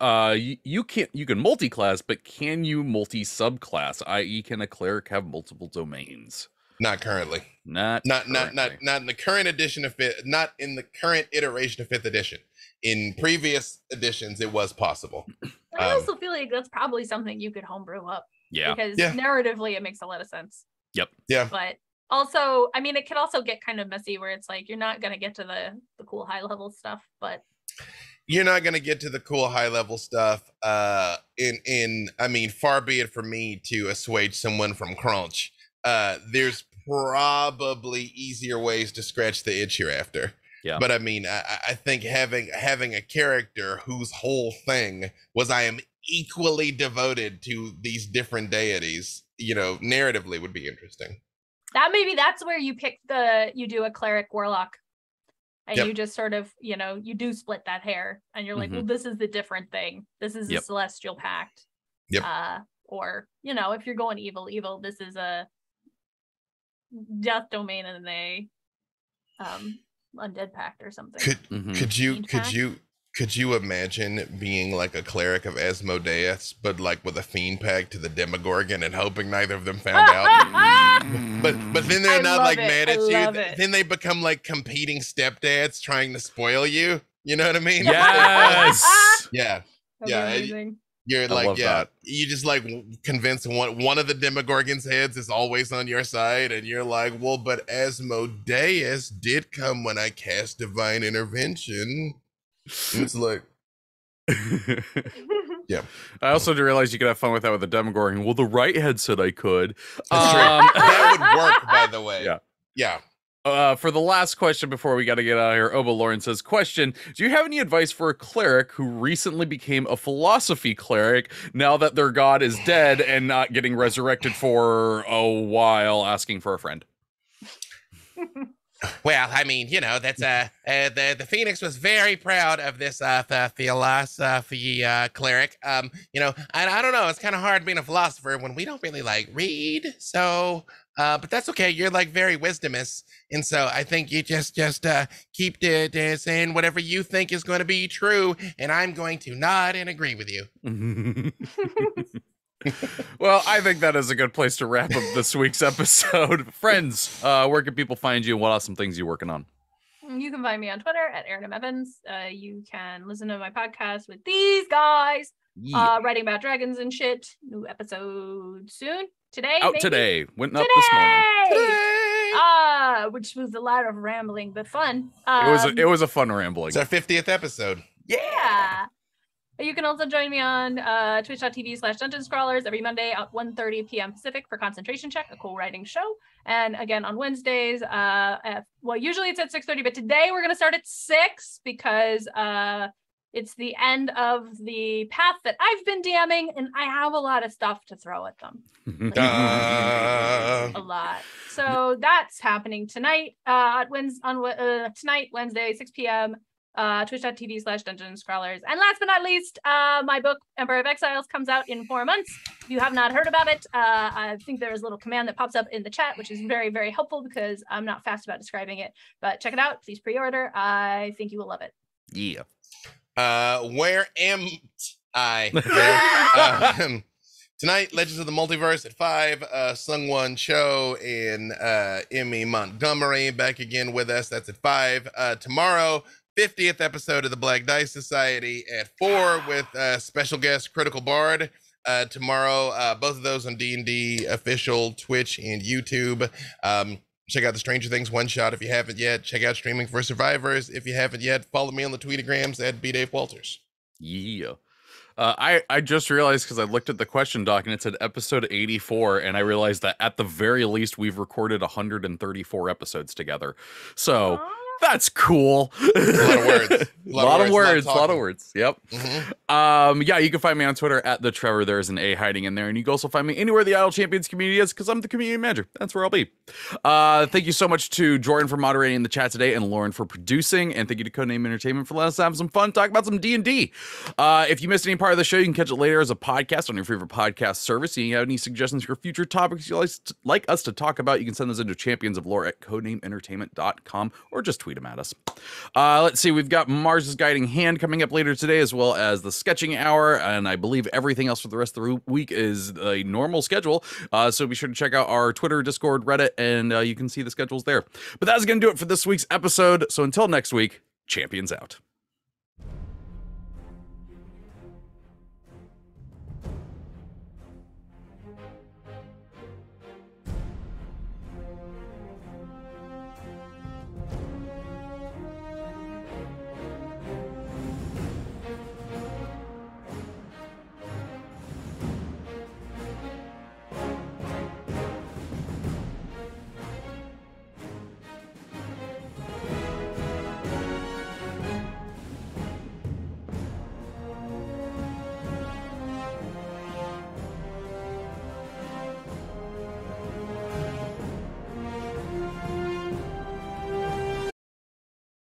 you can multi-class, but can you multi-subclass, i.e. can a cleric have multiple domains? Not currently. Not in the current edition of not in the current iteration of 5th edition. In previous editions, it was possible. I also feel like that's probably something you could homebrew up. Yeah. Because narratively, it makes a lot of sense. Yep. Yeah. But also, I mean, it can also get kind of messy where it's like you're not going to get to the cool high level stuff, but you're not going to get to the cool high level stuff. I mean, far be it for me to assuage someone from crunch. There's probably easier ways to scratch the itch hereafter. Yeah. But I mean, I think having a character whose whole thing was I am equally devoted to these different deities, you know, narratively would be interesting. That's where you do a cleric warlock and you just sort of, you know, you do split that hair and you're like, well, this is the different thing. This is a celestial pact. Yep. Or, you know, if you're going evil, this is a death domain and a undead pact or something. Could you imagine being like a cleric of Asmodeus, but like with a fiend pact to the Demogorgon and hoping neither of them found out? But then they're not like mad at you. Then they become like competing stepdads trying to spoil you. You know what I mean? Yes. Yeah. Amazing. You're like, you just like convince one of the Demogorgon's heads is always on your side, and you're like, well, but Asmodeus did come when I cast Divine Intervention. And it's like, yeah. I also didn't realize you could have fun with that with the Demogorgon. Well, the right head said I could. That would work, by the way. Yeah. For the last question before we got to get out of here, Oba Lauren says, question, do you have any advice for a cleric who recently became a philosophy cleric now that their god is dead and not getting resurrected for a while, asking for a friend? Well, I mean, you know, that's the Phoenix was very proud of this philosophy cleric. You know, I don't know, it's kind of hard being a philosopher when we don't really like read. So, but that's okay. You're like very wisdomous, and so I think you just keep saying whatever you think is going to be true, and I'm going to nod and agree with you. Well, I think that is a good place to wrap up this week's episode. Friends, where can people find you and what awesome things you're working on? You can find me on Twitter at Erin M. You can listen to my podcast with these guys, writing about dragons and shit. New episode soon. Today? Out maybe? Today. Went up this morning. Today! Which was a lot of rambling, but fun. It was a fun rambling. It's our 50th episode. Yeah. You can also join me on twitch.tv/Dungeon Scrawlers every Monday at 1:30 p.m. Pacific for Concentration Check, a cool writing show. And again, on Wednesdays, usually it's at 6:30, but today we're going to start at 6 because it's the end of the path that I've been DMing, and I have a lot of stuff to throw at them. A lot. So that's happening tonight, tonight, Wednesday, 6 p.m. Twitch.tv/Dungeon Scrawlers. And last but not least, my book Empire of Exiles comes out in 4 months. If you have not heard about it, I think there's a little command that pops up in the chat, which is very, very helpful because I'm not fast about describing it. But check it out. Please pre-order. I think you will love it. Yeah. Where am I? Tonight, Legends of the Multiverse at 5, Sungwon Cho and Emmy Montgomery back again with us. That's at 5. Tomorrow, 50th episode of the Black Dice Society at 4 with special guest Critical Bard. Tomorrow, both of those on D&D official Twitch and YouTube. Check out the Stranger Things one shot if you haven't yet. Check out Streaming for Survivors if you haven't yet. Follow me on the Tweetagrams at BDaveWalters. Yeah. I just realized because I looked at the question doc and it said episode 84, and I realized that at the very least we've recorded 134 episodes together. So Aw. that's cool. A lot of words. lot of words. talking. Yep. Yeah, you can find me on Twitter at the Treavor. There's an A hiding in there, and you can also find me anywhere the Idle Champions community is, because I'm the community manager. That's where I'll be. Thank you so much to Jordan for moderating the chat today, and Lauren for producing, and thank you to Codename Entertainment for letting us have some fun, talk about some D&D. If you missed any part of the show, you can catch it later as a podcast on your favorite podcast service. If you have any suggestions for future topics you'd like us to talk about, you can send those into Champions of Lore at codenameentertainment.com, or just tweet them at us. Let's see, we've got Mars's Guiding Hand coming up later today, as well as the Sketching Hour, and I believe everything else for the rest of the week is a normal schedule. So be sure to check out our Twitter, Discord, Reddit, and you can see the schedules there. But that's going to do it for this week's episode. So until next week, Champions out.